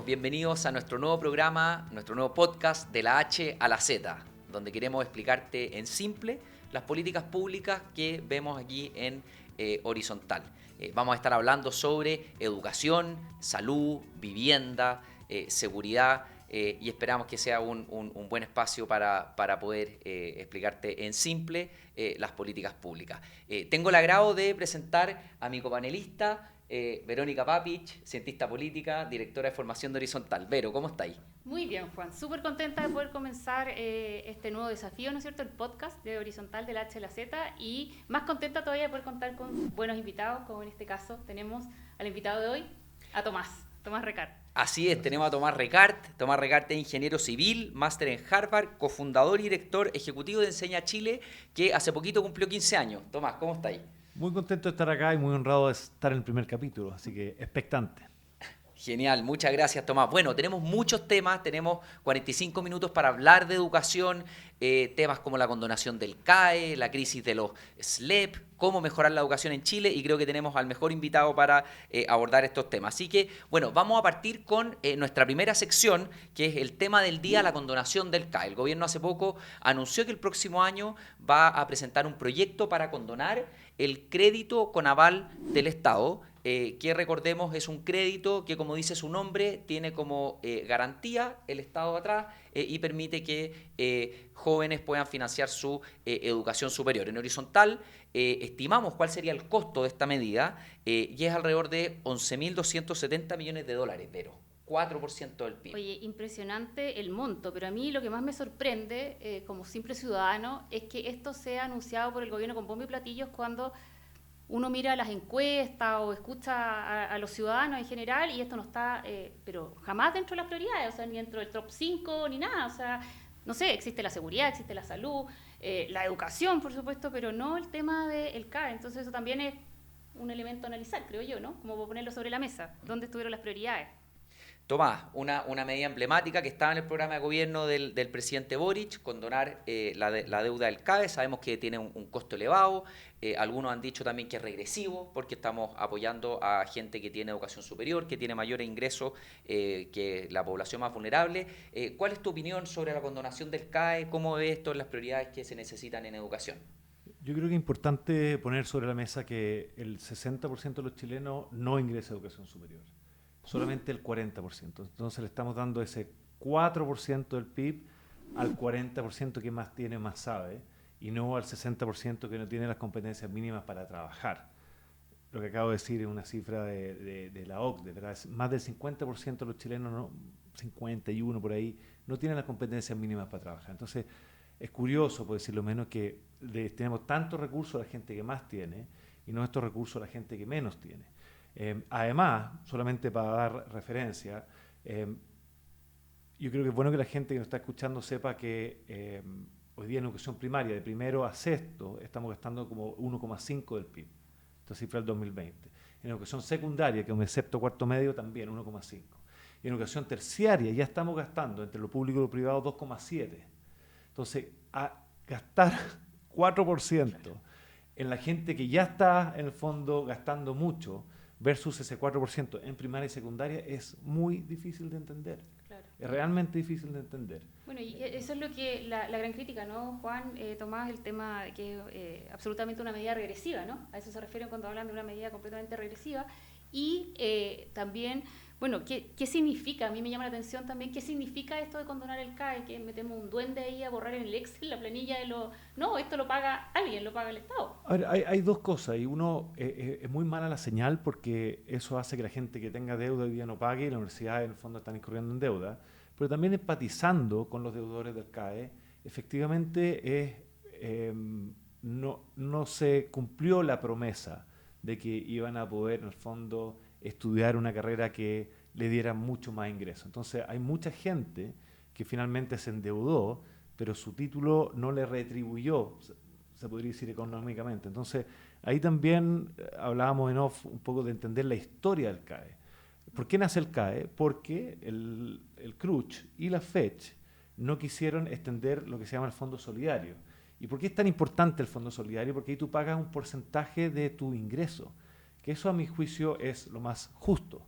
bienvenidos a nuestro nuevo programa, nuestro nuevo podcast de la H a la Z, donde queremos explicarte en simple las políticas públicas que vemos aquí en Horizontal. Vamos a estar hablando sobre educación, salud, vivienda, seguridad, y esperamos que sea un buen espacio para poder explicarte en simple las políticas públicas. Tengo el agrado de presentar a mi copanelista, Verónica Papich, cientista política, directora de formación de Horizontal. Vero, ¿cómo estáis? Muy bien, Juan. Súper contenta de poder comenzar este nuevo desafío, ¿no es cierto? El podcast de Horizontal de la H a la Z, y más contenta todavía de poder contar con buenos invitados, como en este caso tenemos al invitado de hoy, a Tomás Recart. Así es, tenemos a Tomás Recart. Tomás Recart es ingeniero civil, máster en Harvard, cofundador y director ejecutivo de Enseña Chile, que hace poquito cumplió 15 años. Tomás, ¿cómo estáis? Muy contento de estar acá y muy honrado de estar en el primer capítulo, así que expectante. Genial, muchas gracias, Tomás. Bueno, tenemos muchos temas, tenemos 45 minutos para hablar de educación, temas como la condonación del CAE, la crisis de los SLEP, cómo mejorar la educación en Chile, y creo que tenemos al mejor invitado para abordar estos temas. Así que, bueno, vamos a partir con nuestra primera sección, que es el tema del día, la condonación del CAE. El gobierno hace poco anunció que el próximo año va a presentar un proyecto para condonar el crédito con aval del Estado, que recordemos es un crédito que, como dice su nombre, tiene como garantía el Estado atrás, y permite que jóvenes puedan financiar su educación superior. En Horizontal estimamos cuál sería el costo de esta medida, y es alrededor de 11.270 millones de dólares, pero 4% del PIB. Oye, impresionante el monto, pero a mí lo que más me sorprende como simple ciudadano es que esto sea anunciado por el gobierno con bombo y platillos cuando uno mira las encuestas o escucha a los ciudadanos en general, y esto no está, pero jamás dentro de las prioridades, o sea, ni dentro del top 5 ni nada, o sea, no sé, existe la seguridad, existe la salud, la educación, por supuesto, pero no el tema del CAE. Entonces eso también es un elemento a analizar, creo yo, ¿no? Como ponerlo sobre la mesa, ¿dónde estuvieron las prioridades? Tomás, una medida emblemática que estaba en el programa de gobierno del presidente Boric, condonar la deuda del CAE. Sabemos que tiene un costo elevado, algunos han dicho también que es regresivo, porque estamos apoyando a gente que tiene educación superior, que tiene mayores ingresos que la población más vulnerable. ¿Cuál es tu opinión sobre la condonación del CAE? ¿Cómo ves esto en las prioridades que se necesitan en educación? Yo creo que es importante poner sobre la mesa que el 60% de los chilenos no ingresa a educación superior, solamente el 40%. Entonces le estamos dando ese 4% del PIB al 40% que más tiene, más sabe, y no al 60% que no tiene las competencias mínimas para trabajar. Lo que acabo de decir es una cifra de la OCDE, ¿verdad? Más del 50% de los chilenos, no, 51 por ahí, no tienen las competencias mínimas para trabajar. Entonces, es curioso, por decirlo menos, que tenemos tantos recursos a la gente que más tiene y no estos recursos a la gente que menos tiene. Además, solamente para dar referencia, yo creo que es bueno que la gente que nos está escuchando sepa que hoy día en educación primaria, de primero a sexto, estamos gastando como 1,5 del PIB. Esta cifra del 2020. En educación secundaria, que es un excepto cuarto medio, también 1,5. Y en educación terciaria ya estamos gastando entre lo público y lo privado 2,7. Entonces, a gastar 4% en la gente que ya está en el fondo gastando mucho versus ese 4% en primaria y secundaria es muy difícil de entender. Claro. Es realmente difícil de entender. Bueno, y eso es lo que la gran crítica, ¿no, Juan? Tomás, el tema de que es absolutamente una medida regresiva, ¿no? A eso se refieren cuando hablan de una medida completamente regresiva. Y también, bueno, ¿qué significa? A mí me llama la atención también, ¿qué significa esto de condonar el CAE? Que metemos un duende ahí a borrar en el Excel la planilla de lo... No, esto lo paga alguien, lo paga el Estado. A ver, hay dos cosas, y uno, es muy mala la señal porque eso hace que la gente que tenga deuda hoy día no pague, y las universidades en el fondo están incurriendo en deuda, pero también empatizando con los deudores del CAE, efectivamente no se cumplió la promesa de que iban a poder en el fondo estudiar una carrera que le diera mucho más ingreso. Entonces hay mucha gente que finalmente se endeudó, pero su título no le retribuyó, se podría decir, económicamente. Entonces ahí también hablábamos en off un poco de entender la historia del CAE. ¿Por qué nace el CAE? Porque el CRUCH y la FECH no quisieron extender lo que se llama el Fondo Solidario. ¿Y por qué es tan importante el Fondo Solidario? Porque ahí tú pagas un porcentaje de tu ingreso, que eso a mi juicio es lo más justo,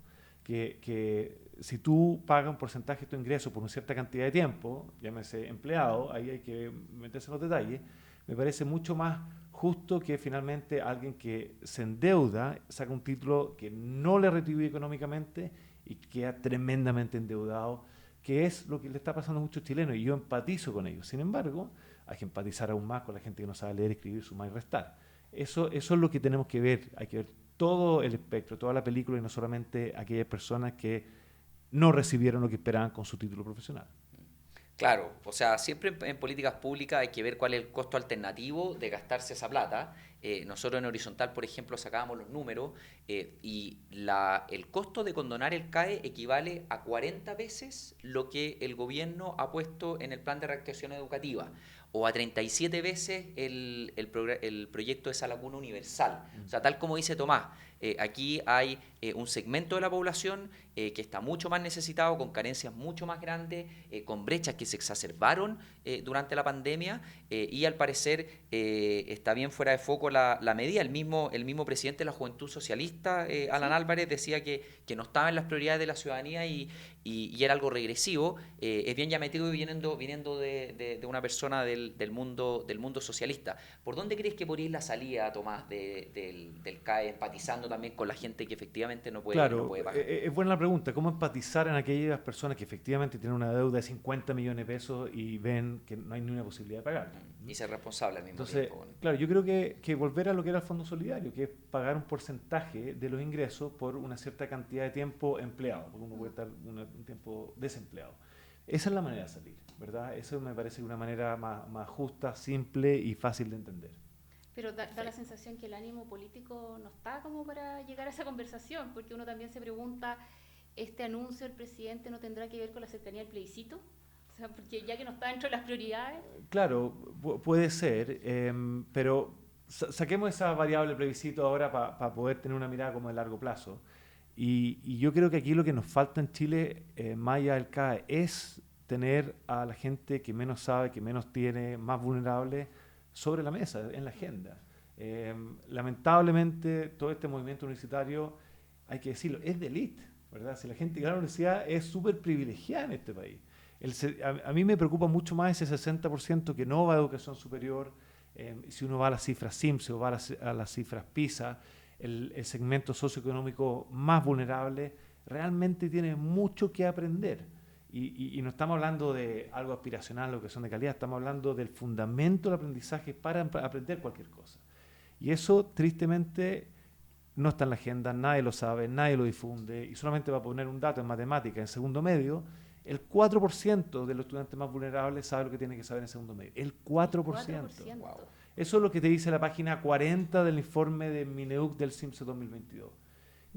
que si tú pagas un porcentaje de tu ingreso por una cierta cantidad de tiempo, llámese empleado, ahí hay que meterse en los detalles, me parece mucho más justo que finalmente alguien que se endeuda, saca un título que no le retribuye económicamente y queda tremendamente endeudado, que es lo que le está pasando a muchos chilenos, y yo empatizo con ellos. Sin embargo, hay que empatizar aún más con la gente que no sabe leer, escribir, sumar y restar. Eso es lo que tenemos que ver. Hay que ver todo el espectro, toda la película, y no solamente aquellas personas que no recibieron lo que esperaban con su título profesional. Claro, o sea, siempre en políticas públicas hay que ver cuál es el costo alternativo de gastarse esa plata. Nosotros en Horizontal, por ejemplo, sacábamos los números y el costo de condonar el CAE equivale a 40 veces lo que el gobierno ha puesto en el plan de reactivación educativa, o a 37 veces el proyecto de Sala Cuna Universal. O sea, tal como dice Tomás, aquí hay un segmento de la población que está mucho más necesitado, con carencias mucho más grandes, con brechas que se exacerbaron durante la pandemia, y al parecer está bien fuera de foco la medida. El mismo presidente de la Juventud Socialista, Alan Álvarez, decía que no estaba en las prioridades de la ciudadanía y era algo regresivo. Es bien llamativo viniendo de una persona del mundo socialista. ¿Por dónde crees que podría ir la salida, Tomás, del CAE, empatizando también con la gente que efectivamente no puede pagar? Es buena la pregunta. ¿Cómo empatizar en aquellas personas que efectivamente tienen una deuda de 50 millones de pesos y ven que no hay ni una posibilidad de pagar? Y ser responsable al mismo Entonces, tiempo. claro, yo creo que volver a lo que era el Fondo Solidario, que es pagar un porcentaje de los ingresos por una cierta cantidad de tiempo empleado, porque uno puede estar un tiempo desempleado. Esa es la manera de salir, ¿verdad? Eso me parece una manera más justa, simple y fácil de entender. Pero da la sensación que el ánimo político no está como para llegar a esa conversación, porque uno también se pregunta, ¿este anuncio del presidente no tendrá que ver con la cercanía del plebiscito? O sea, porque ya que no está dentro de las prioridades. Claro, puede ser, pero saquemos esa variable plebiscito ahora para poder tener una mirada como de largo plazo. Y yo creo que aquí lo que nos falta en Chile, más allá del CAE, es tener a la gente que menos sabe, que menos tiene, más vulnerable, sobre la mesa, en la agenda. Lamentablemente, todo este movimiento universitario, hay que decirlo, es de élite, ¿verdad? Si la gente que va a la universidad es súper privilegiada en este país. A mí me preocupa mucho más ese 60% que no va a educación superior. Si uno va a las cifras SIMSE o va a las cifras PISA, el segmento socioeconómico más vulnerable realmente tiene mucho que aprender. Y no estamos hablando de algo aspiracional o educación de calidad, estamos hablando del fundamento del aprendizaje para aprender cualquier cosa. Y eso, tristemente, no está en la agenda, nadie lo sabe, nadie lo difunde, y solamente va a poner un dato en matemática en segundo medio. El 4% de los estudiantes más vulnerables sabe lo que tiene que saber en segundo medio. El 4%. 4%. Wow. Eso es lo que te dice la página 40 del informe de Mineduc del CIMSE 2022.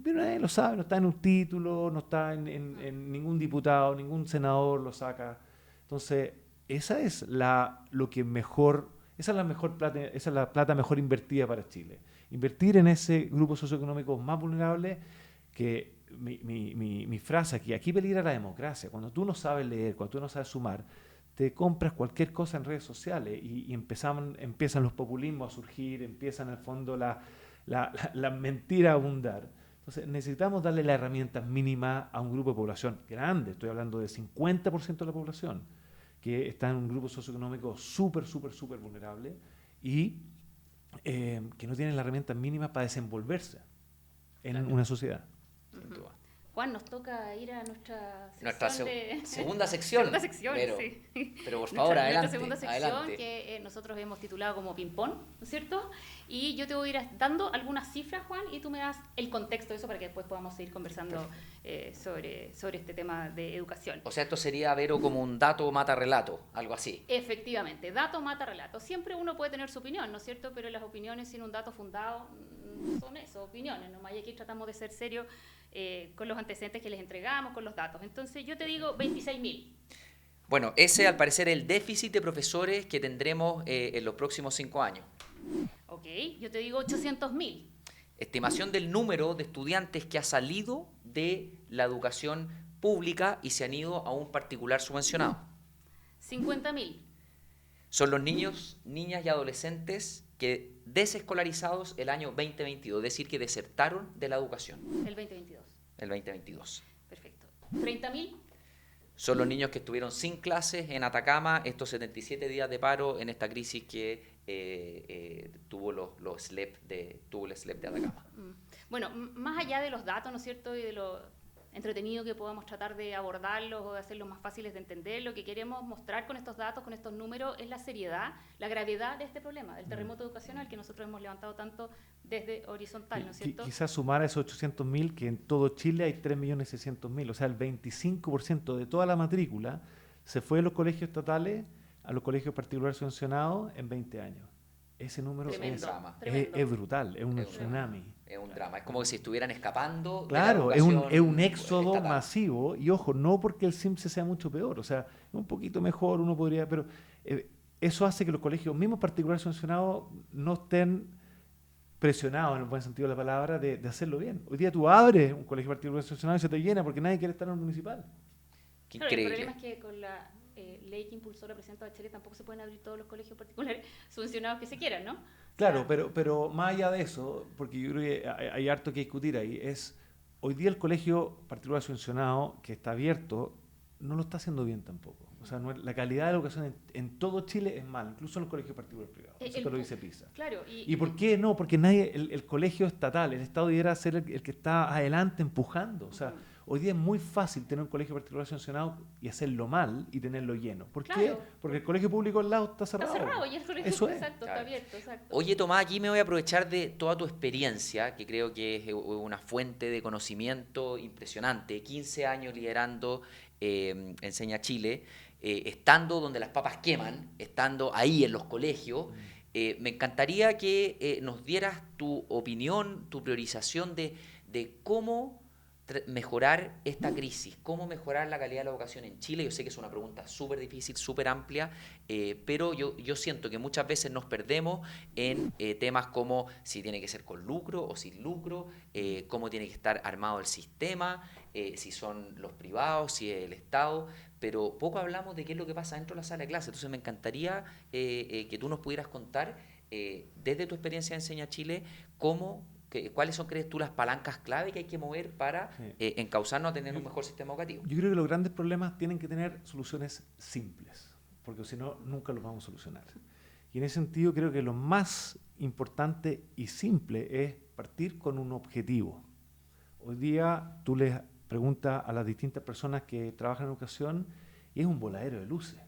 Pero nadie lo sabe, no está en un título, no está en ningún diputado, ningún senador lo saca. Entonces, esa es la mejor plata, esa es la plata mejor invertida para Chile. Invertir en ese grupo socioeconómico más vulnerable, que mi frase aquí peligra la democracia. Cuando tú no sabes leer, cuando tú no sabes sumar, te compras cualquier cosa en redes sociales y empiezan los populismos a surgir, empiezan en el fondo la mentira a abundar. Entonces necesitamos darle las herramientas mínimas a un grupo de población grande, estoy hablando de 50% de la población, que está en un grupo socioeconómico súper vulnerable y que no tienen las herramientas mínimas para desenvolverse en una sociedad. Sin duda. Juan, nos toca ir a nuestra sección segunda sección. Segunda sección, sí. Pero por favor, adelante. Nuestra segunda sección, adelante. que nosotros hemos titulado como ping-pong, ¿no es cierto? Y yo te voy a ir dando algunas cifras, Juan, y tú me das el contexto de eso para que después podamos seguir conversando sobre este tema de educación. O sea, esto sería, Vero, como un dato mata relato, algo así. Efectivamente, dato mata relato. Siempre uno puede tener su opinión, ¿no es cierto? Pero las opiniones sin un dato fundado son eso, opiniones. Nomás y aquí tratamos de ser serios con los antecedentes que les entregamos, con los datos. Entonces yo te digo 26.000. Bueno, ese al parecer es el déficit de profesores que tendremos en los próximos 5 años. Ok, yo te digo 800.000. Estimación del número de estudiantes que ha salido de la educación pública y se han ido a un particular subvencionado. 50.000. Son los niños, niñas y adolescentes que desescolarizados el año 2022, es decir, que desertaron de la educación. El 2022. el 2022. Perfecto. ¿30.000? Son los niños que estuvieron sin clases en Atacama estos 77 días de paro en esta crisis que tuvo tuvo el SLEP de Atacama. Bueno, más allá de los datos, ¿no es cierto?, y de lo entretenido que podamos tratar de abordarlos o de hacerlos más fáciles de entender, lo que queremos mostrar con estos datos, con estos números, es la seriedad, la gravedad de este problema, del terremoto educacional que nosotros hemos levantado tanto desde Horizontal, ¿no es cierto? Quizás sumar a esos 800.000 que en todo Chile hay 3.600.000, o sea, el 25% de toda la matrícula se fue de los colegios estatales a los colegios particulares subvencionados en 20 años. Ese número es brutal, es un tsunami. Es un drama, es como que si estuvieran escapando. Claro, de la educación es un éxodo estatal. masivo, y ojo, no porque el CIMSE sea mucho peor, o sea, un poquito mejor uno podría, pero eso hace que los colegios mismos particulares subvencionados no estén presionados, en el buen sentido de la palabra, de hacerlo bien. Hoy día tú abres un colegio particular subvencionado y se te llena porque nadie quiere estar en el municipal. Qué Claro, increíble. el problema es que con la ley que impulsó la presidenta Bachelet tampoco se pueden abrir todos los colegios particulares subvencionados que se quieran, ¿no? Claro, pero más allá de eso, porque yo creo que hay harto que discutir ahí, es hoy día el colegio particular subvencionado que está abierto no lo está haciendo bien tampoco. O sea, la calidad de la educación en todo Chile es mala, incluso en los colegios particulares privados. Eso te lo dice PISA. Claro. ¿Y por qué no? Porque nadie, el colegio estatal, el Estado debiera ser el que está adelante empujando. O sea, hoy día es muy fácil tener un colegio particular subvencionado y hacerlo mal y tenerlo lleno. ¿Por qué? Porque el colegio público al lado está cerrado. Está cerrado y el colegio Eso es. exacto, Claro. está abierto, exacto. Oye, Tomás, aquí me voy a aprovechar de toda tu experiencia, que creo que es una fuente de conocimiento impresionante. 15 años liderando Enseña Chile, estando donde las papas queman, estando ahí en los colegios. Me encantaría que nos dieras tu opinión, tu priorización de cómo mejorar esta crisis, cómo mejorar la calidad de la educación en Chile. Yo sé que es una pregunta súper difícil, súper amplia, pero yo siento que muchas veces nos perdemos en temas como si tiene que ser con lucro o sin lucro, cómo tiene que estar armado el sistema, si son los privados, si es el Estado, pero poco hablamos de qué es lo que pasa dentro de la sala de clase. Entonces me encantaría que tú nos pudieras contar, desde tu experiencia en Enseña Chile, ¿cuáles son, crees tú, las palancas clave que hay que mover para encauzarnos a tener un mejor sistema educativo? Yo creo que los grandes problemas tienen que tener soluciones simples, porque si no, nunca los vamos a solucionar. Y en ese sentido creo que lo más importante y simple es partir con un objetivo. Hoy día tú les preguntas a las distintas personas que trabajan en educación y es un voladero de luces.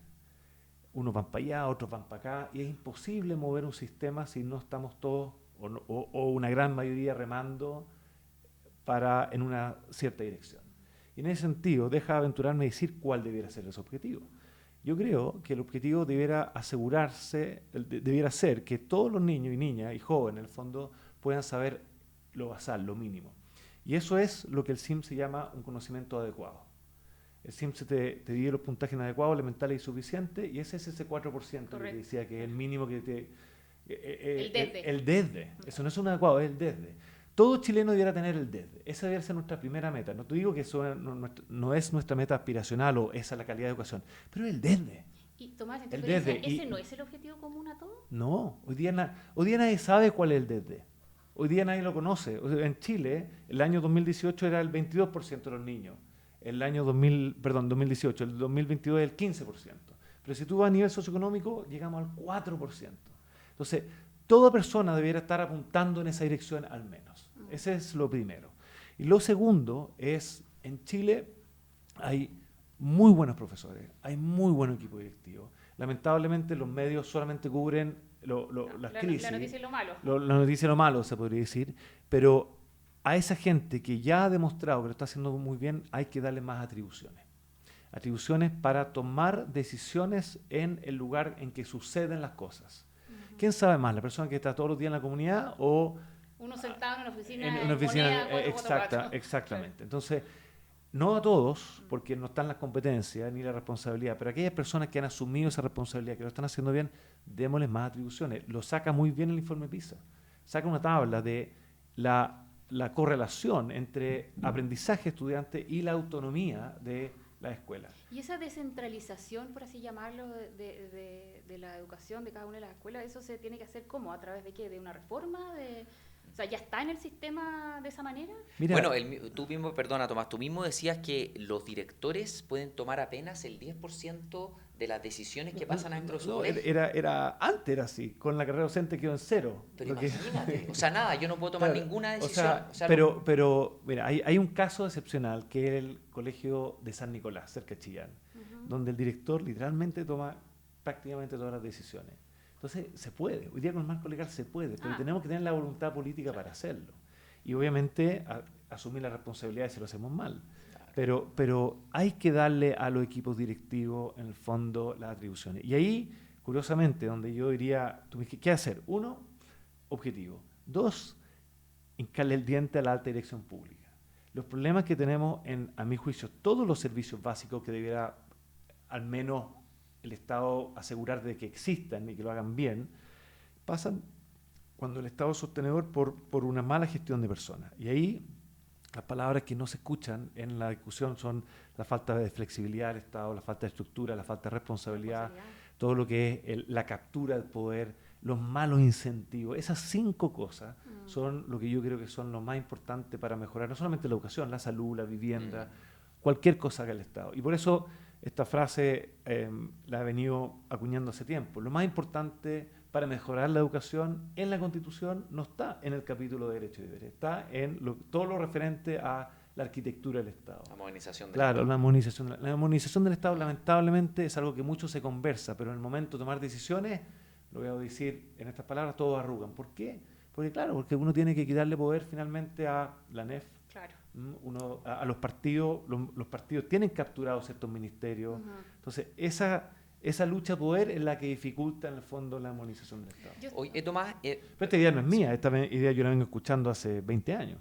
Unos van para allá, otros van para acá, y es imposible mover un sistema si no estamos todos o una gran mayoría remando en una cierta dirección. Y en ese sentido, deja aventurarme a decir cuál debiera ser ese objetivo. Yo creo que el objetivo debiera ser que todos los niños y niñas y jóvenes, en el fondo, puedan saber lo basal, lo mínimo. Y eso es lo que el CIMSE llama un conocimiento adecuado. El CIMSE te divide los puntajes adecuados, elementales y suficientes, y ese es ese 4% que te decía que es el mínimo que te... el desde. Eso no es un adecuado, es el desde. Todo chileno debiera tener el desde. Esa debería ser nuestra primera meta. No te digo que eso no es nuestra meta aspiracional o esa es la calidad de educación, pero el desde. Y Tomás, en tu El experiencia, desde. ¿ese no es el objetivo común a todos? No, hoy día nadie sabe cuál es el desde. Hoy día nadie lo conoce. O sea, en Chile, el año 2018 era el 22% de los niños. El año 2018, el 2022 es el 15%. Pero si tú vas a nivel socioeconómico, llegamos al 4%. Entonces, toda persona debiera estar apuntando en esa dirección al menos. Ese es lo primero. Y lo segundo es, en Chile hay muy buenos profesores, hay muy buen equipo directivo. Lamentablemente los medios solamente cubren las crisis. La noticia y lo malo. La noticia y lo malo, se podría decir. Pero a esa gente que ya ha demostrado que lo está haciendo muy bien, hay que darle más atribuciones. Atribuciones para tomar decisiones en el lugar en que suceden las cosas. ¿Quién sabe más? ¿La persona que está todos los días en la comunidad o uno sentado en una oficina? En una oficina, moneda, 444. exactamente. Entonces, no a todos, porque no están las competencias ni la responsabilidad, pero aquellas personas que han asumido esa responsabilidad, que lo están haciendo bien, démosles más atribuciones. Lo saca muy bien el informe PISA. Saca una tabla de la correlación entre aprendizaje estudiante y la autonomía de la escuela. Y esa descentralización, por así llamarlo, de la educación de cada una de las escuelas, ¿eso se tiene que hacer cómo? ¿A través de qué? ¿De una reforma? O sea, ¿ya está en el sistema de esa manera? Mira, Bueno, tú mismo, perdona Tomás, tú mismo decías que los directores pueden tomar apenas el 10% de las decisiones que pasan dentro de su colegio. antes era así, con la carrera docente quedó en cero. Pero Lo que- imagínate, o sea, nada, yo no puedo tomar Claro, ninguna o decisión. sea, O sea, pero mira, hay un caso excepcional que es el colegio de San Nicolás, cerca de Chillán, donde el director literalmente toma prácticamente todas las decisiones. Entonces, se puede, hoy día con el marco legal se puede, pero tenemos que tener la voluntad política para hacerlo. Y obviamente asumir la responsabilidad si lo hacemos mal. Pero hay que darle a los equipos directivos, en el fondo, las atribuciones. Y ahí, curiosamente, donde yo diría, tú me dijiste, ¿qué hacer? Uno, objetivo. Dos, hincarle el diente a la alta dirección pública. Los problemas que tenemos a mi juicio, todos los servicios básicos que debiera al menos el Estado asegurar de que existan y que lo hagan bien, pasan cuando el Estado es sostenedor por una mala gestión de personas. Y ahí las palabras que no se escuchan en la discusión son la falta de flexibilidad del Estado, la falta de estructura, la falta de responsabilidad, todo lo que es la captura del poder, los malos incentivos. Esas 5 cosas son lo que yo creo que son lo más importante para mejorar no solamente la educación, la salud, la vivienda, cualquier cosa que haga el Estado. Y por eso esta frase la he venido acuñando hace tiempo. Lo más importante para mejorar la educación en la Constitución no está en el capítulo de Derechos y Deberes, está en todo lo referente a la arquitectura del Estado. la modernización del Claro, Estado. la armonización del Estado lamentablemente es algo que mucho se conversa, pero en el momento de tomar decisiones, lo voy a decir en estas palabras, todos arrugan. ¿Por qué? Porque claro, porque uno tiene que quitarle poder finalmente a la NEF, Claro. a los partidos, los partidos tienen capturados ciertos ministerios. Entonces, esa lucha de poder es la que dificulta en el fondo la armonización del Estado. Oye, Tomás, Pero esta idea no es mía, esta idea yo la vengo escuchando hace 20 años.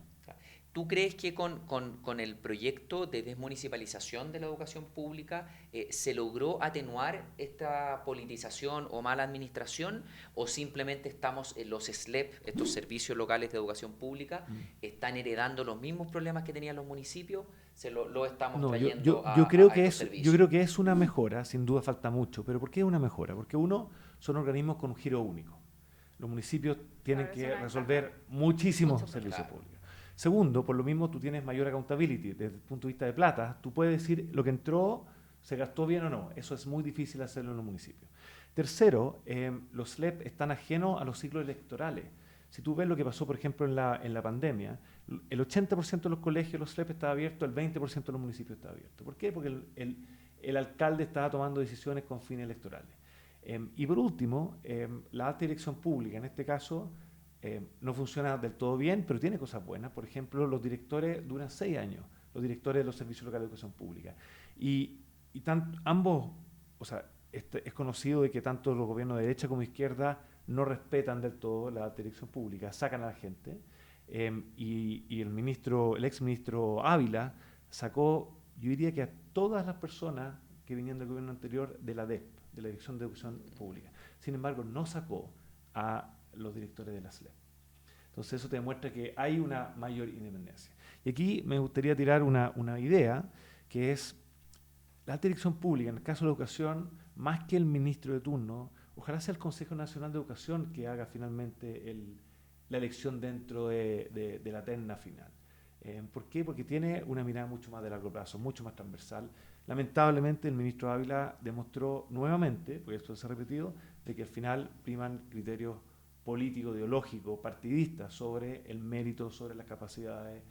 ¿tú crees que con el proyecto de desmunicipalización de la educación pública se logró atenuar esta politización o mala administración? ¿O simplemente estamos en los SLEP, estos servicios locales de educación pública, están heredando los mismos problemas que tenían los municipios? ¿Se lo estamos No, trayendo yo creo a que estos es, servicios? yo creo que es una mejora, sin duda falta mucho, pero ¿por qué es una mejora? Porque uno, son organismos con un giro único. Los municipios tienen Claro, que eso no resolver encaja. muchísimos Mucho servicios problema. públicos. Segundo, por lo mismo tú tienes mayor accountability desde el punto de vista de plata. Tú puedes decir lo que entró, se gastó bien o no. Eso es muy difícil hacerlo en los municipios. Tercero, los SLEP están ajenos a los ciclos electorales. Si tú ves lo que pasó, por ejemplo, en la pandemia, el 80% de los colegios, los SLEP estaba abierto, el 20% de los municipios estaba abierto. ¿Por qué? Porque el alcalde estaba tomando decisiones con fines electorales. Y por último, la alta dirección pública, en este caso, no funciona del todo bien, pero tiene cosas buenas. Por ejemplo, los directores duran 6 años, los directores de los servicios locales de educación pública. Y ambos, o sea, es conocido de que tanto los gobiernos de derecha como de izquierda no respetan del todo la alta dirección pública, sacan a la gente. Y el exministro Ávila sacó, yo diría que a todas las personas que venían del gobierno anterior de la DEP, de la Dirección de Educación Pública. Sin embargo, no sacó a los directores de la SLEP. Entonces eso te demuestra que hay una mayor independencia. Y aquí me gustaría tirar una idea, que es la alta dirección pública, en el caso de la educación, más que el ministro de turno, ojalá sea el Consejo Nacional de Educación que haga finalmente la elección dentro de la terna final. ¿Por qué? Porque tiene una mirada mucho más de largo plazo, mucho más transversal. Lamentablemente el ministro Ávila demostró nuevamente, porque esto se ha repetido, de que al final priman criterios político, ideológico, partidista, sobre el mérito, sobre las capacidades,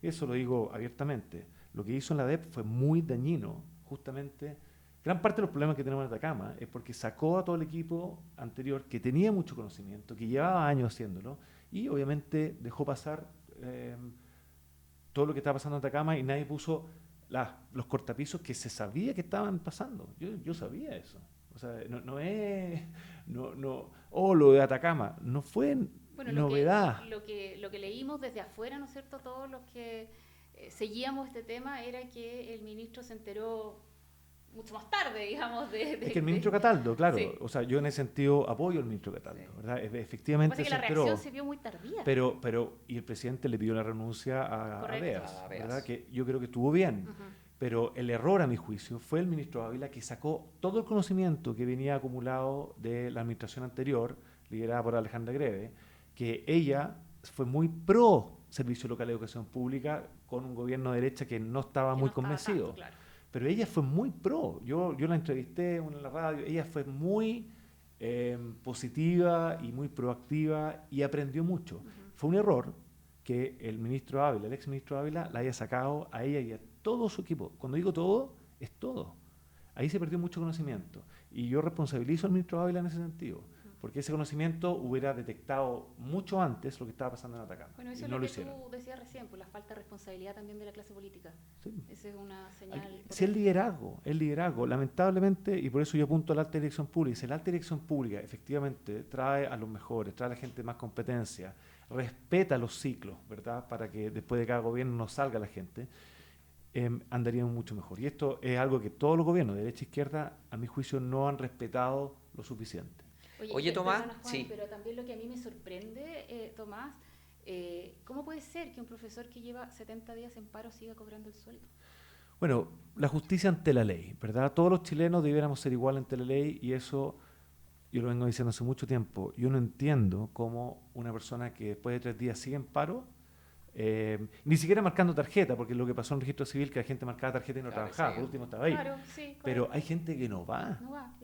y eso lo digo abiertamente, lo que hizo en la DEP fue muy dañino, justamente, gran parte de los problemas que tenemos en Atacama es porque sacó a todo el equipo anterior que tenía mucho conocimiento, que llevaba años haciéndolo, y obviamente dejó pasar todo lo que estaba pasando en Atacama y nadie puso los cortapisos que se sabía que estaban pasando. Yo sabía eso. O sea, lo de Atacama, no fue novedad. Lo que leímos desde afuera, ¿no es cierto? Todos los que seguíamos este tema era que el ministro se enteró mucho más tarde, digamos. Es que el ministro Cataldo, claro, sí. O sea, yo en ese sentido apoyo al ministro Cataldo, Sí. ¿verdad? Efectivamente Pasa que se la enteró. reacción se vio muy tardía. Y el presidente le pidió la renuncia a Correcto. Beas, A Beas. ¿verdad? Que yo creo que estuvo bien. Ujú. Pero el error, a mi juicio, fue el ministro Ávila que sacó todo el conocimiento que venía acumulado de la administración anterior, liderada por Alejandra Greve, que ella fue muy pro servicio local de educación pública con un gobierno de derecha que no estaba Que muy no estaba convencido. tanto, claro. Pero ella fue muy pro. Yo la entrevisté en la radio. Ella fue muy positiva y muy proactiva y aprendió mucho. Fue un error que el ministro Ávila, el ex ministro Ávila, la haya sacado a ella y a todo su equipo. Cuando digo todo, es todo. Ahí se perdió mucho conocimiento. Y yo responsabilizo al ministro Ávila en ese sentido. Porque ese conocimiento hubiera detectado mucho antes lo que estaba pasando en Atacama. Bueno, eso y es no lo lo que hicieron. tú decías recién, pues la falta de responsabilidad también de la clase política. Sí. Esa es una señal. Si el liderazgo, lamentablemente, y por eso yo apunto a la alta dirección pública, si la alta dirección pública efectivamente trae a los mejores, trae a la gente de más competencia, respeta los ciclos, ¿verdad? Para que después de cada gobierno no salga la gente, andaríamos mucho mejor. Y esto es algo que todos los gobiernos, de derecha e izquierda, a mi juicio, no han respetado lo suficiente. Oye, Tomás, perdona, Juan, sí. pero también lo que a mí me sorprende, Tomás, ¿cómo puede ser que un profesor que lleva 70 días en paro siga cobrando el sueldo? Bueno, la justicia ante la ley, ¿verdad? Todos los chilenos debiéramos ser iguales ante la ley y eso yo lo vengo diciendo hace mucho tiempo. Yo no entiendo cómo una persona que después de 3 días sigue en paro, ni siquiera marcando tarjeta, porque lo que pasó en el registro civil que la gente marcaba tarjeta y no Claro, trabajaba, sí. por último estaba ahí. Claro, sí, Pero correcto. hay gente que no va.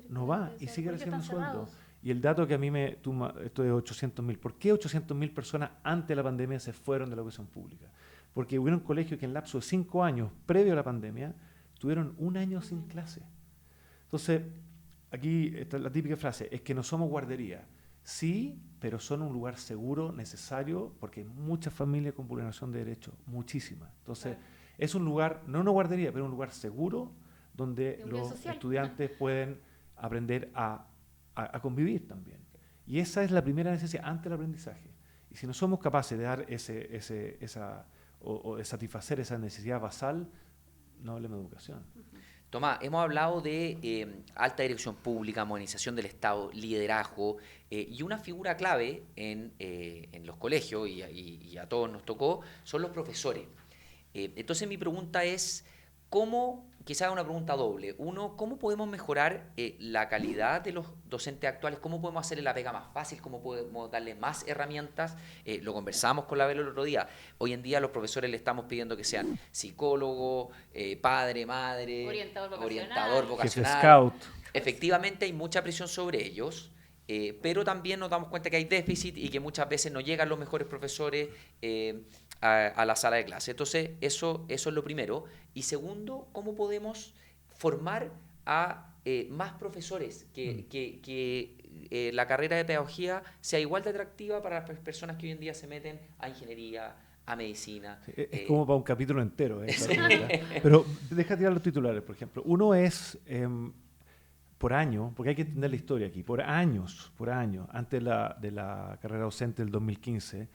No va Y sigue porque recibiendo están sueldo. cerrados. Y el dato que a mí esto de 800.000, ¿por qué 800.000 personas antes de la pandemia se fueron de la educación pública? Porque hubieron colegios que en lapso de 5 años, previo a la pandemia, tuvieron 1 año sin clase. Entonces, aquí está la típica frase, es que no somos guardería. Sí, pero son un lugar seguro, necesario, porque hay muchas familias con vulneración de derechos, muchísimas. Entonces, Claro. es un lugar, no una guardería, pero un lugar seguro donde De un bien los social. estudiantes pueden aprender a convivir también. Y esa es la primera necesidad antes del aprendizaje. Y si no somos capaces de dar o de satisfacer esa necesidad basal, no hablemos de educación. Tomás, hemos hablado de alta dirección pública, modernización del Estado, liderazgo, y una figura clave en los colegios, y a todos nos tocó, son los profesores. Entonces mi pregunta es, ¿cómo, quizás una pregunta doble, uno, ¿cómo podemos mejorar la calidad de los docentes actuales? ¿Cómo podemos hacerle la pega más fácil? ¿Cómo podemos darle más herramientas? Lo conversamos con la Velo el otro día. Hoy en día a los profesores le estamos pidiendo que sean psicólogo, padre, madre, orientador Jefe vocacional. scout. Efectivamente hay mucha presión sobre ellos, pero también nos damos cuenta que hay déficit y que muchas veces no llegan los mejores profesores a la sala de clase. Entonces, eso es lo primero. Y segundo, ¿cómo podemos formar a más profesores? Que la carrera de pedagogía sea igual de atractiva para las personas que hoy en día se meten a ingeniería, a medicina. Sí, es como para un capítulo entero. Esa pregunta. Pero deja tirar los titulares, por ejemplo. Uno es, por año, porque hay que entender la historia aquí, por años, antes de la carrera docente del 2015,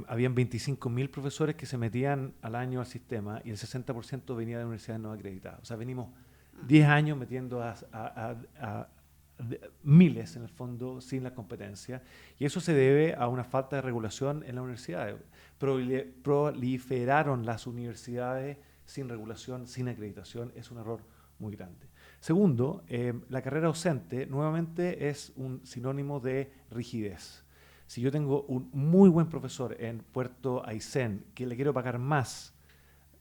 habían 25.000 profesores que se metían al año al sistema y el 60% venía de universidades no acreditadas. O sea, venimos 10 años metiendo a miles, en el fondo, sin la competencia. Y eso se debe a una falta de regulación en las universidades. Proliferaron las universidades sin regulación, sin acreditación. Es un error muy grande. Segundo, la carrera docente nuevamente es un sinónimo de rigidez. Si yo tengo un muy buen profesor en Puerto Aysén que le quiero pagar más,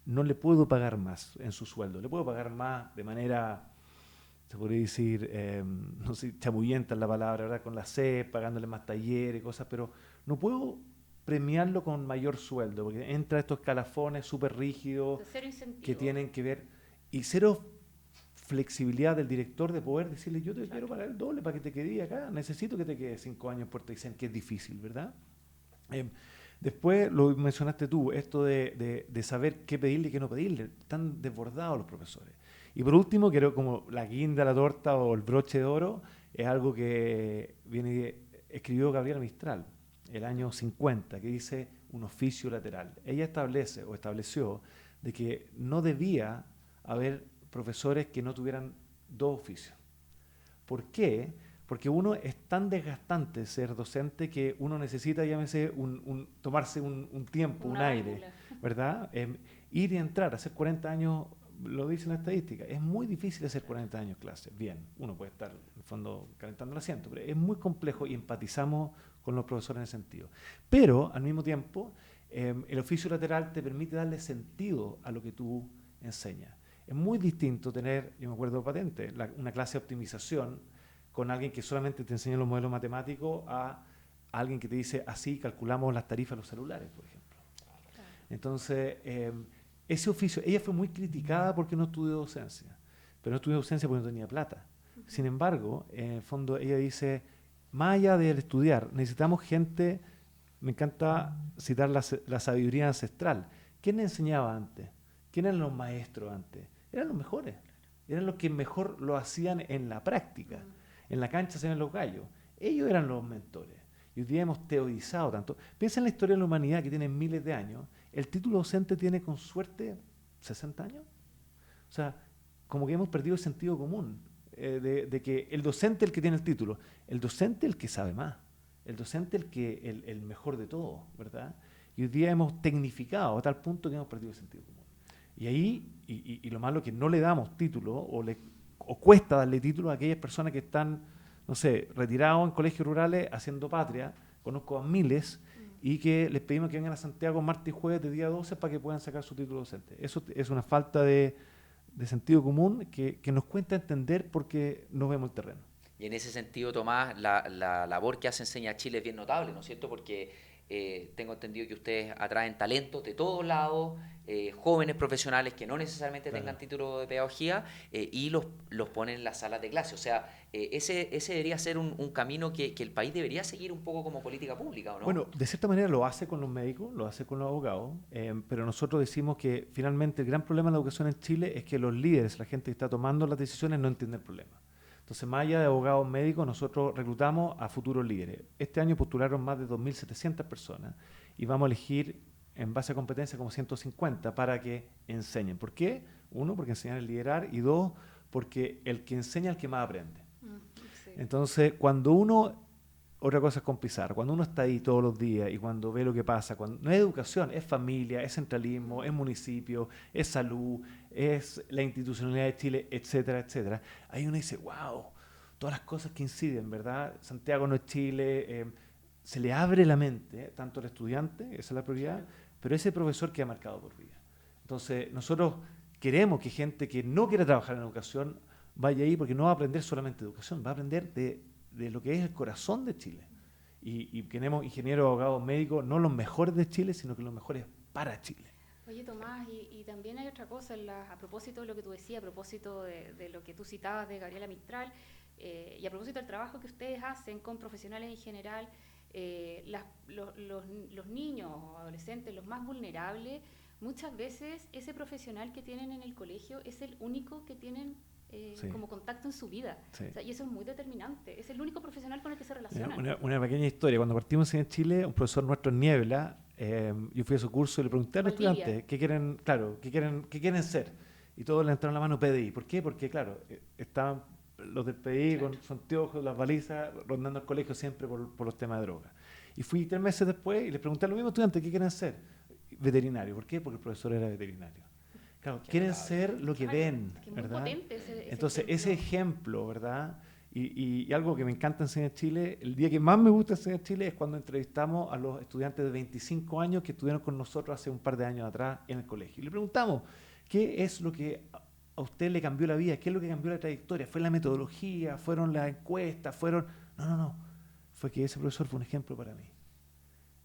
no le puedo pagar más en su sueldo. Le puedo pagar más de manera, se podría decir, no sé, chamullenta es la palabra, ¿verdad? Con la C, pagándole más talleres y cosas, pero no puedo premiarlo con mayor sueldo, porque entra estos escalafones súper rígidos que tienen que ver, y cero flexibilidad del director de poder decirle, yo te quiero pagar el doble para que te quedes acá, necesito que te quedes 5 años en Puerto Aysén, que es difícil, ¿verdad? Después lo mencionaste tú, esto de saber qué pedirle y qué no pedirle, están desbordados los profesores. Y por último, quiero como la guinda, la torta o el broche de oro, es algo que escribió Gabriela Mistral, el año 50, que dice un oficio lateral. Ella estableció de que no debía haber profesores que no tuvieran 2 oficios. ¿Por qué? Porque uno es tan desgastante ser docente que uno necesita, llámese, tomarse un tiempo, un aire, ¿verdad? Ir y entrar, hacer 40 años lo dice la estadística, es muy difícil hacer 40 años clase. Bien, uno puede estar, en el fondo, calentando el asiento, pero es muy complejo y empatizamos con los profesores en ese sentido. Pero, al mismo tiempo, el oficio lateral te permite darle sentido a lo que tú enseñas. Es muy distinto tener, yo me acuerdo patente, una clase de optimización con alguien que solamente te enseña los modelos matemáticos a alguien que te dice, así calculamos las tarifas de los celulares, por ejemplo. Claro. Entonces, ese oficio, ella fue muy criticada porque no estudió docencia, pero no estudió docencia porque no tenía plata. Sin embargo, en el fondo ella dice, más allá del estudiar, necesitamos gente, me encanta citar la sabiduría ancestral. ¿Quién le enseñaba antes? ¿Quién eran los maestros antes? Eran los mejores, eran los que mejor lo hacían en la práctica. En la cancha se ven los gallos. Ellos eran los mentores. Y hoy día hemos teorizado tanto. Piensa en la historia de la humanidad que tiene miles de años. El título docente tiene con suerte 60 años. O sea, como que hemos perdido el sentido común de que el docente es el que tiene el título, el docente es el que sabe más, el docente es el mejor de todo, ¿verdad? Y hoy día hemos tecnificado a tal punto que hemos perdido el sentido común. Y ahí, y lo malo es que no le damos título o cuesta darle título a aquellas personas que están, no sé, retirados en colegios rurales haciendo patria. Conozco a miles y que les pedimos que vengan a Santiago martes y jueves de día 12 para que puedan sacar su título docente. Eso es una falta de sentido común que nos cuesta entender porque no vemos el terreno. Y en ese sentido, Tomás, la labor que hace Enseña Chile es bien notable, ¿no es cierto? Porque tengo entendido que ustedes atraen talentos de todos lados, jóvenes profesionales que no necesariamente tengan título de pedagogía y los ponen en las salas de clase. O sea, ese debería ser un camino que el país debería seguir un poco como política pública, ¿o no? Bueno, de cierta manera lo hace con los médicos, lo hace con los abogados, pero nosotros decimos que finalmente el gran problema de la educación en Chile es que los líderes, la gente que está tomando las decisiones, no entiende el problema. Entonces, más allá de abogados médicos, nosotros reclutamos a futuros líderes. Este año postularon más de 2.700 personas y vamos a elegir en base a competencia como 150 para que enseñen. ¿Por qué? Uno, porque enseñan a liderar, y dos, porque el que enseña es el que más aprende. Sí. Entonces, cuando uno, otra cosa es con Pizarro, cuando uno está ahí todos los días y cuando ve lo que pasa, cuando no es educación, es familia, es centralismo, es municipio, es salud, es la institucionalidad de Chile, etcétera, etcétera, ahí uno dice, wow, todas las cosas que inciden, ¿verdad? Santiago no es Chile, se le abre la mente, tanto al estudiante, esa es la prioridad, pero ese profesor queda marcado por vida. Entonces, nosotros queremos que gente que no quiera trabajar en educación vaya ahí porque no va a aprender solamente educación, va a aprender de lo que es el corazón de Chile. Y tenemos ingenieros, abogados, médicos, no los mejores de Chile, sino que los mejores para Chile. Oye, Tomás, y también hay otra cosa, a propósito de lo que tú decías, a propósito de lo que tú citabas de Gabriela Mistral, y a propósito del trabajo que ustedes hacen con profesionales en general, los niños o adolescentes, los más vulnerables, muchas veces ese profesional que tienen en el colegio es el único que tienen como contacto en su vida. Sí. O sea, y eso es muy determinante. Es el único profesional con el que se relacionan. Una pequeña historia. Cuando partimos en Chile, un profesor nuestro en Niebla, yo fui a su curso y le pregunté a los Valdivia. estudiantes qué quieren ser. Y todos le entraron la mano PDI. ¿Por qué? Porque, claro, estaban los del PDI con sus anteojos, las balizas, rondando el colegio siempre por los temas de droga. Y fui 3 meses después y les pregunté a los mismos estudiantes qué quieren ser. Veterinario. ¿Por qué? Porque el profesor era veterinario. Claro, quieren ser lo que ven, Es que ¿verdad? muy potente ese Entonces, ejemplo. ese ejemplo, ¿verdad? Y algo que me encanta enseñar en Chile, el día que más me gusta enseñar en Chile es cuando entrevistamos a los estudiantes de 25 años que estuvieron con nosotros hace un par de años atrás en el colegio. Y le preguntamos, ¿qué es lo que a usted le cambió la vida? ¿Qué es lo que cambió la trayectoria? ¿Fue la metodología? ¿Fueron las encuestas? No. Fue que ese profesor fue un ejemplo para mí.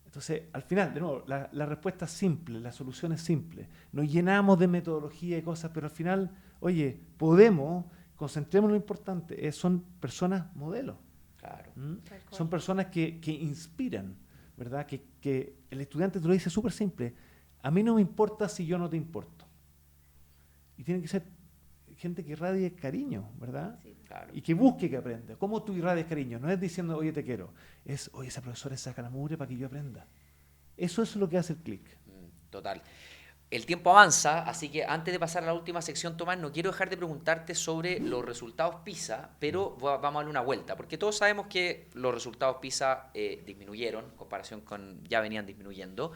Entonces, al final, de nuevo, la respuesta es simple, la solución es simple. Nos llenamos de metodología y cosas, pero al final, oye, concentrémonos en lo importante, son personas modelos. Claro. Son personas que inspiran, ¿verdad? Que el estudiante te lo dice súper simple, a mí no me importa si yo no te importo. Y tiene que ser gente que irradie cariño, ¿verdad? Sí. Claro. Y que busque que aprenda. ¿Cómo tú irradias cariño? No es diciendo, oye, te quiero. Es, oye, esa profesora saca la mugre para que yo aprenda. Eso es lo que hace el clic. Total. El tiempo avanza, así que antes de pasar a la última sección, Tomás, no quiero dejar de preguntarte sobre los resultados PISA, pero vamos a darle una vuelta, porque todos sabemos que los resultados PISA disminuyeron, en comparación con ya venían disminuyendo,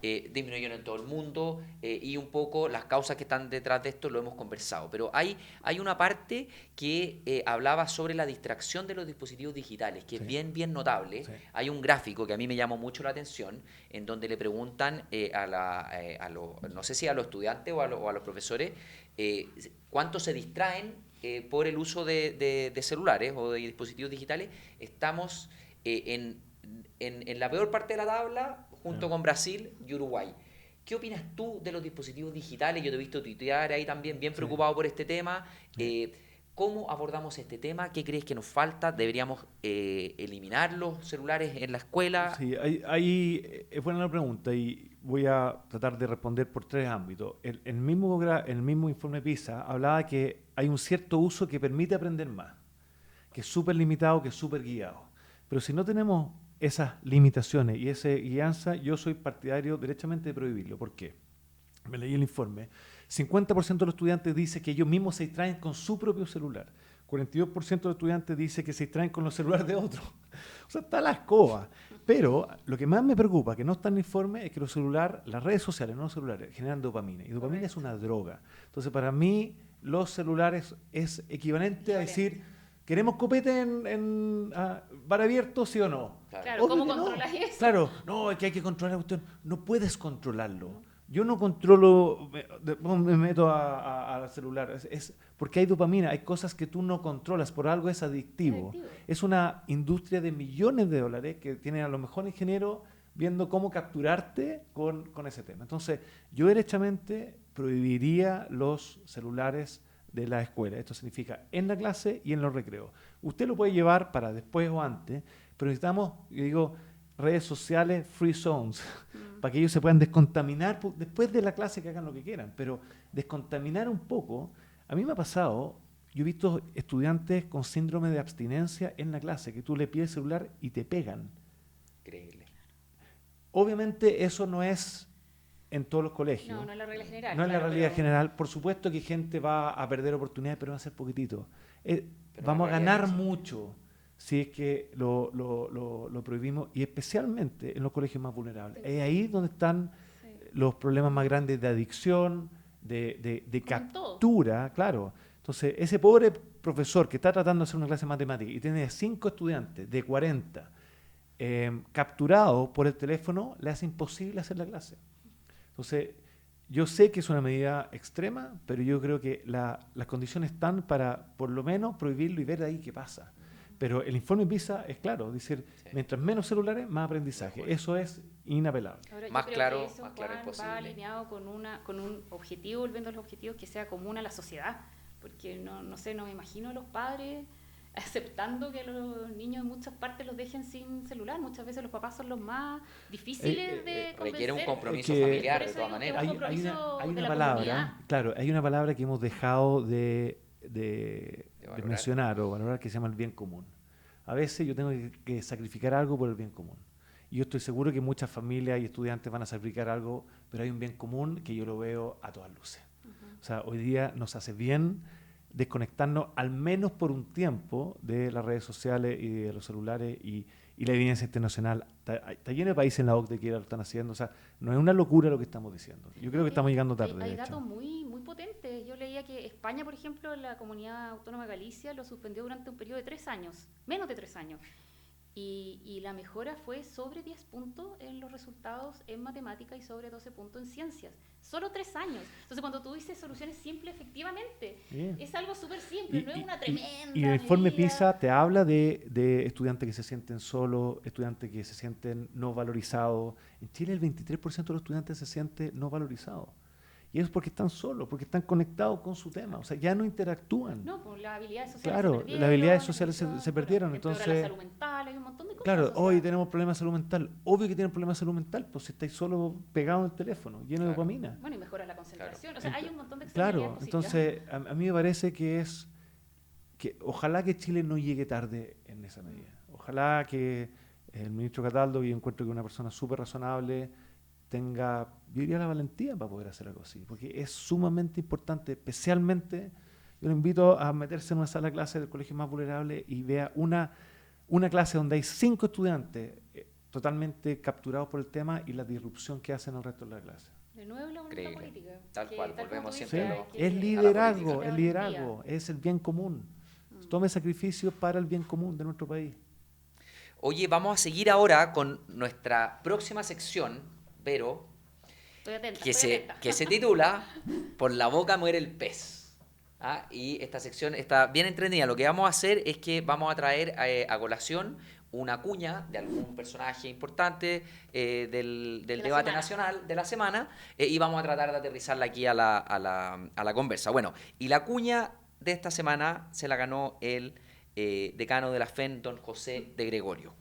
disminuyeron en todo el mundo, y un poco las causas que están detrás de esto lo hemos conversado, pero hay una parte que hablaba sobre la distracción de los dispositivos digitales, que es Sí. bien notable. Sí. Hay un gráfico que a mí me llamó mucho la atención, en donde le preguntan no sé si a los estudiantes o a los profesores, cuánto se distraen por el uso de celulares o de dispositivos digitales. Estamos en la peor parte de la tabla, junto con Brasil y Uruguay. ¿Qué opinas tú de los dispositivos digitales? Yo te he visto tuitear ahí también, bien preocupado por este tema. ¿Cómo abordamos este tema? ¿Qué crees que nos falta? ¿Deberíamos eliminar los celulares en la escuela? Sí, es buena la pregunta y voy a tratar de responder por tres ámbitos. El mismo informe PISA hablaba que hay un cierto uso que permite aprender más, que es súper limitado, que es súper guiado. Pero si no tenemos esas limitaciones y esa guianza, yo soy partidario derechamente de prohibirlo. ¿Por qué? Me leí el informe. 50% de los estudiantes dice que ellos mismos se distraen con su propio celular. 42% de los estudiantes dice que se distraen con los celulares de otros. O sea, está la escoba. Pero lo que más me preocupa, que no está en el informe, es que las redes sociales, no los celulares, generan dopamina. Y dopamina es una droga. Entonces, para mí, los celulares es equivalente a decir, ¿queremos copete en bar abierto, sí o no? Claro, Obvio ¿cómo que no. controlas eso? Claro, no, es que hay que controlar la cuestión. No puedes controlarlo. Yo no controlo, me meto al celular, porque hay dopamina, hay cosas que tú no controlas, por algo es adictivo. Es una industria de millones de dólares que tiene a lo mejor ingenieros viendo cómo capturarte con ese tema. Entonces, yo derechamente prohibiría los celulares de la escuela. Esto significa en la clase y en los recreos. Usted lo puede llevar para después o antes, pero necesitamos, yo digo, redes sociales, free zones, para que ellos se puedan descontaminar después de la clase, que hagan lo que quieran, pero descontaminar un poco. A mí me ha pasado, yo he visto estudiantes con síndrome de abstinencia en la clase, que tú le pides el celular y te pegan. Increíble. Obviamente eso no es en todos los colegios. No, no es la regla general. No es la claro, realidad pero- general. Por supuesto que gente va a perder oportunidades, pero va a ser poquitito. Pero Vamos a la realidad ganar es que- mucho si es que lo prohibimos, y especialmente en los colegios más vulnerables. Sí. Es ahí donde están Sí. los problemas más grandes de adicción, de Como en todo. captura, claro. Entonces, ese pobre profesor que está tratando de hacer una clase de matemática y tiene 5 estudiantes de 40 capturados por el teléfono, le hace imposible hacer la clase. Entonces, yo sé que es una medida extrema, pero yo creo que las condiciones están para, por lo menos, prohibirlo y ver ahí qué pasa. Pero el informe PISA es claro, es decir, Sí. mientras menos celulares, más aprendizaje. De acuerdo. Eso es inapelable. Ahora, yo Más creo claro, que eso, más claro Juan, imposible. va alineado con un objetivo, volviendo a los objetivos, que sea común a la sociedad. Porque no sé, no me imagino a los padres aceptando que los niños en muchas partes los dejen sin celular. Muchas veces los papás son los más difíciles de convencer. Requiere un compromiso Es que- familiar, Por de eso todas digo que maneras. un compromiso Hay de una la palabra, comunidad. claro, hay una palabra que hemos dejado de valorar. mencionar o valorar, que se llama el bien común. A veces yo tengo que sacrificar algo por el bien común. Y yo estoy seguro que muchas familias y estudiantes van a sacrificar algo, pero hay un bien común que yo lo veo a todas luces. O sea, hoy día nos hace bien desconectarnos al menos por un tiempo de las redes sociales y de los celulares, y la evidencia internacional. Está lleno de países en la OCDE que ya lo están haciendo. O sea, no es una locura lo que estamos diciendo. Yo creo que estamos llegando tarde, Hay de hecho. datos muy potentes. Yo leía que España, por ejemplo, la comunidad autónoma de Galicia lo suspendió durante un periodo de 3 años, menos de 3 años. Y la mejora fue sobre 10 puntos en los resultados en matemática y sobre 12 puntos en ciencias. Solo 3 años. Entonces, cuando tú dices soluciones simples, efectivamente, Bien. es algo súper simple, no es una tremenda Y el informe medida. PISA te habla de estudiantes que se sienten solos, estudiantes que se sienten no valorizados. En Chile el 23% de los estudiantes se siente no valorizado. Y eso es porque están solos, porque están conectados con su tema. O sea, ya no interactúan. No, pues las habilidades sociales Claro, se perdieron. las habilidades la sociales se conexión, perdieron, empeora entonces- la salud mental, hay un montón de cosas. Claro, o sea, hoy tenemos problemas de salud mental. Obvio que tienen problemas de salud mental, pues si estáis solo pegados en el teléfono, lleno de Claro. dopamina. Bueno, y mejora la concentración. Claro. O sea, hay un montón de Claro, externalidades positivas. entonces a mí me parece que ojalá que Chile no llegue tarde en esa medida. Ojalá que el ministro Cataldo, y encuentro que es una persona súper razonable, tenga, yo diría, la valentía para poder hacer algo así, porque es sumamente importante, especialmente, yo lo invito a meterse en una sala de clase del colegio más vulnerable y vea una clase donde hay 5 estudiantes totalmente capturados por el tema y la disrupción que hacen el resto de la clase. De nuevo la voluntad Increíble. política. Tal Que, cual, como volvemos tú siempre dices, a lo- que Es la liderazgo, política. es liderazgo, es el bien común. Tome sacrificios para el bien común de nuestro país. Oye, vamos a seguir ahora con nuestra próxima sección, Vero, Estoy atenta, que estoy se, atenta. que se titula Por la boca muere el pez. ¿Ah? Y esta sección está bien entretenida. Lo que vamos a hacer es que vamos a traer a colación una cuña de algún personaje importante del De la debate semana. nacional de la semana y vamos a tratar de aterrizarla aquí a la conversa. Bueno, y la cuña de esta semana se la ganó el decano de la FEN, don José de Gregorio.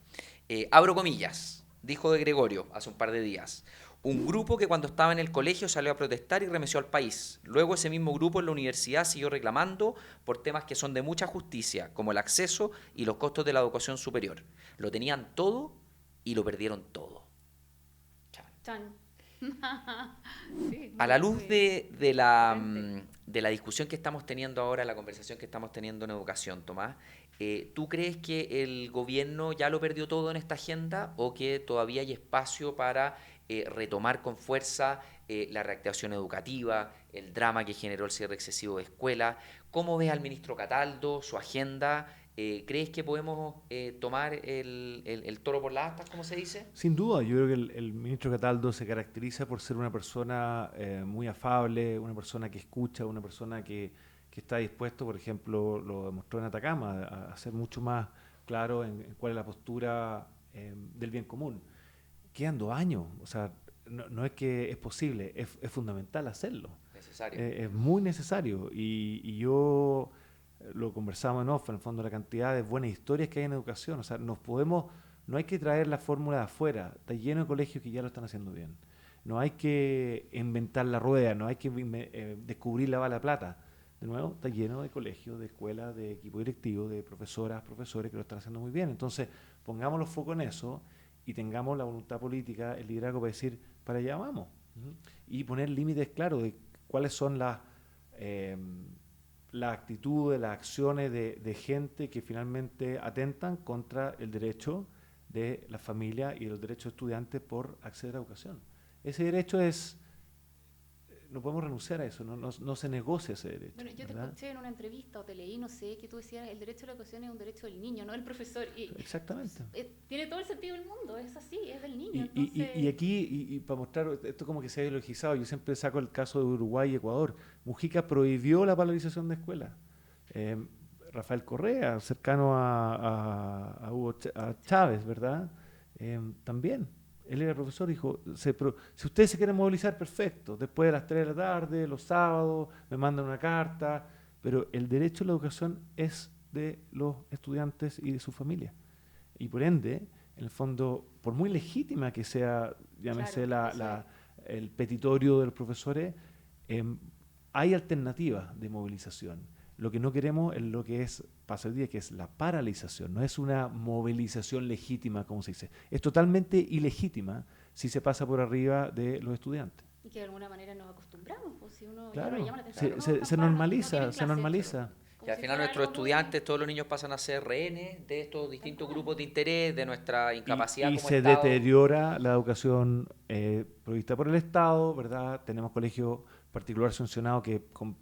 Abro comillas, dijo de Gregorio hace un par de días. Un grupo que cuando estaba en el colegio salió a protestar y remeció al país. Luego ese mismo grupo en la universidad siguió reclamando por temas que son de mucha justicia, como el acceso y los costos de la educación superior. Lo tenían todo y lo perdieron todo. Chan. Chan. Sí, A la luz muy de la, potente. de la discusión que estamos teniendo ahora, la conversación que estamos teniendo en educación, Tomás, ¿tú crees que el gobierno ya lo perdió todo en esta agenda o que todavía hay espacio para retomar con fuerza la reactivación educativa, el drama que generó el cierre excesivo de escuelas? ¿Cómo ves al ministro Cataldo, su agenda? ¿Crees que podemos tomar el toro por las astas, como se dice? Sin duda, yo creo que el ministro Cataldo se caracteriza por ser una persona muy afable, una persona que escucha, una persona que está dispuesto, por ejemplo, lo demostró en Atacama, a ser mucho más claro en cuál es la postura del bien común. Quedan 2 años, o sea, no es que es posible, es fundamental hacerlo. Necesario. Es muy necesario y yo lo conversamos en off, en el fondo, la cantidad de buenas historias que hay en educación, o sea, no hay que traer la fórmula de afuera, está lleno de colegios que ya lo están haciendo bien. No hay que inventar la rueda, no hay que descubrir la bala de plata. De nuevo, está lleno de colegios, de escuelas, de equipo directivo, de profesoras, profesores que lo están haciendo muy bien. Entonces, pongamos los focos en eso y tengamos la voluntad política, el liderazgo para decir, para allá vamos. Y poner límites claros de cuáles son las actitudes, las acciones de gente que finalmente atentan contra el derecho de la familia y el derecho de estudiantes por acceder a educación. Ese derecho no podemos renunciar a eso, no se negocia ese derecho. Bueno, yo te ¿verdad? escuché en una entrevista o te leí, no sé, que tú decías el derecho a la educación es un derecho del niño, no del profesor. Y Exactamente. tiene todo el sentido del mundo, es así, es del niño. Y Entonces, aquí, para mostrar, esto como que se ha ideologizado, yo siempre saco el caso de Uruguay y Ecuador. Mujica prohibió la valorización de escuelas. Eh, Rafael Correa, cercano a Chávez, ¿verdad? También. Él era profesor, dijo, si ustedes se quieren movilizar, perfecto. Después de las 3 de la tarde, los sábados, me mandan una carta. Pero el derecho a la educación es de los estudiantes y de su familia. Y por ende, en el fondo, por muy legítima que sea, llámese claro, el petitorio de los profesores, hay alternativas de movilización. Lo que no queremos es lo que pasa hoy día, que es la paralización. No es una movilización legítima, como se dice. Es totalmente ilegítima si se pasa por arriba de los estudiantes. y que de alguna manera nos acostumbramos, pues si uno Claro, le llama la atención, no, se están parados, no normaliza, quieren se clase, normaliza. como Y al si final fuera nuestros algo muy- estudiantes, todos los niños pasan a ser rehenes de estos distintos cual. grupos de interés, de nuestra incapacidad Y como se Estado. deteriora la educación provista por el Estado, ¿verdad? Tenemos colegios particulares sancionados que con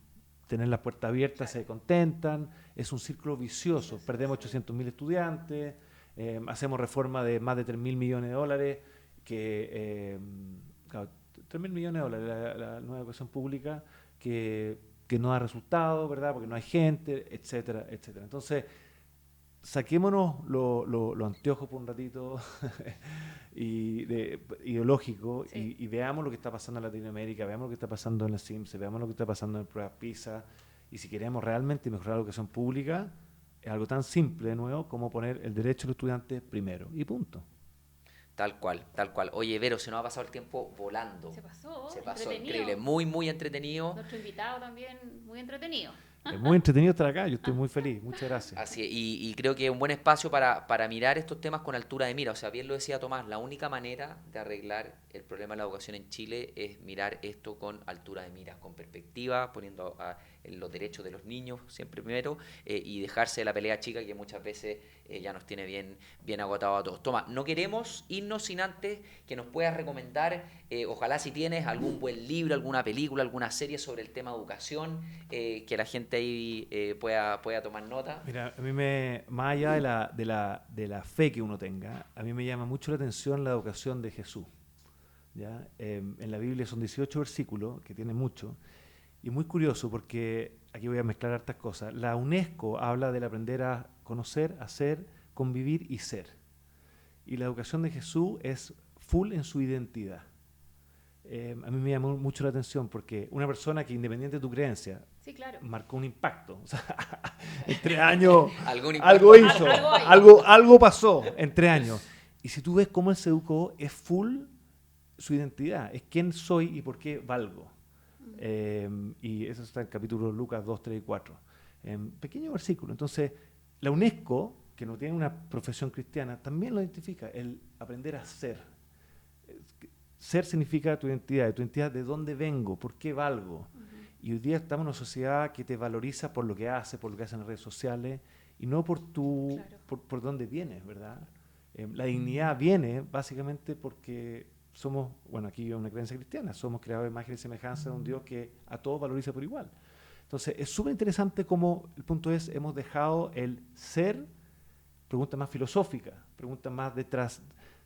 tener las puertas abiertas se contentan, es un círculo vicioso, perdemos 800.000 estudiantes, hacemos reforma de más de 3.000 millones de dólares, claro, 3.000 millones de dólares la nueva educación pública, que no da resultado, ¿verdad? Porque no hay gente, etcétera, etcétera. Entonces, saquémonos los anteojos por un ratito ideológico Sí. y veamos lo que está pasando en Latinoamérica, veamos lo que está pasando en la CIMSE, veamos lo que está pasando en pruebas PISA, y si queremos realmente mejorar la educación pública, es algo tan simple de nuevo como poner el derecho de los estudiantes primero, y punto. Tal cual, tal cual. Oye, Vero, se nos ha pasado el tiempo volando. Se pasó, Se pasó, entretenido. increíble, muy, muy entretenido. Nuestro invitado también muy entretenido. Es muy entretenido estar acá, yo estoy muy feliz, muchas gracias. Así es, y creo que es un buen espacio para mirar estos temas con altura de mira. O sea, bien lo decía Tomás, la única manera de arreglar el problema de la educación en Chile es mirar esto con altura de mira, con perspectiva, poniendo los derechos de los niños siempre primero, y dejarse de la pelea chica que muchas veces ya nos tiene bien agotado a todos. Tomás, no queremos irnos sin antes que nos puedas recomendar, ojalá si tienes algún buen libro, alguna película, alguna serie sobre el tema educación, que la gente ahí pueda tomar nota. Mira, a mí más allá de la fe que uno tenga, a mí me llama mucho la atención la educación de Jesús. ¿Ya? En la Biblia son 18 versículos, que tiene mucho, y muy curioso porque aquí voy a mezclar hartas cosas. La UNESCO habla del aprender a conocer, hacer, convivir y ser. Y la educación de Jesús es full en su identidad. A mí me llamó mucho la atención porque una persona que, independiente de tu creencia, Sí, claro. marcó un impacto. O sea, en 3 años Algo hizo, Algo algo pasó en 3 años. Y si tú ves cómo él se educó, es full su identidad, es quién soy y por qué valgo. Y eso está en el capítulo Lucas 2, 3 y 4. Pequeño versículo. Entonces, la UNESCO, que no tiene una profesión cristiana, también lo identifica, el aprender a ser. Ser significa tu identidad de dónde vengo, por qué valgo. Y hoy día estamos en una sociedad que te valoriza por lo que hace, por lo que hacen en redes sociales, y no por por dónde vienes, ¿verdad? La dignidad viene básicamente porque somos, bueno, aquí hay una creencia cristiana, somos creados de imagen y semejanza de un Dios que a todos valoriza por igual. Entonces, es súper interesante cómo, el punto es, hemos dejado el ser, preguntas más filosóficas, preguntas más de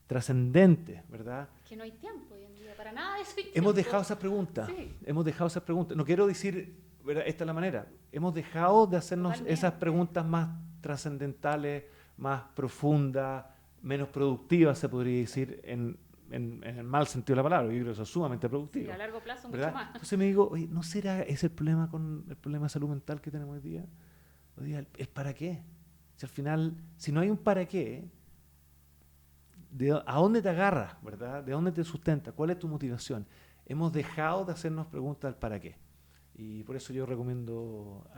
trascendentes, ¿verdad? Que no hay tiempo hoy en día, para nada de eso hay tiempo. Hemos dejado esas preguntas, Sí. No quiero decir, ¿verdad? Esta es la manera. Hemos dejado de hacernos Totalmente. esas preguntas más trascendentales, más profundas, menos productivas, se podría decir, en el mal sentido de la palabra. Yo creo que eso es sumamente productivo. Sí, a largo plazo ¿verdad? mucho más. Entonces me digo, oye, ¿no será ese el problema con el problema de salud mental que tenemos hoy día? Hoy día, el para qué. Si al final, si no hay un para qué, ¿a dónde te agarras, verdad? ¿De dónde te sustenta? ¿Cuál es tu motivación? Hemos dejado de hacernos preguntas del para qué. Y por eso yo recomiendo,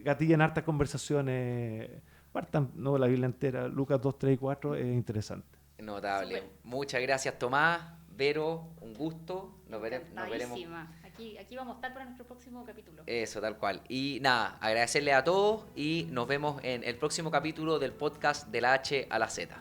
gatillan hartas conversaciones, partan, no la Biblia entera, Lucas 2, 3 y 4, es interesante. Notable. Súper. Muchas gracias, Tomás. Vero, un gusto. Nos veremos. Encantadísima. Aquí vamos a estar para nuestro próximo capítulo. Eso, tal cual. Y nada, agradecerle a todos y nos vemos en el próximo capítulo del podcast de la H a la Z.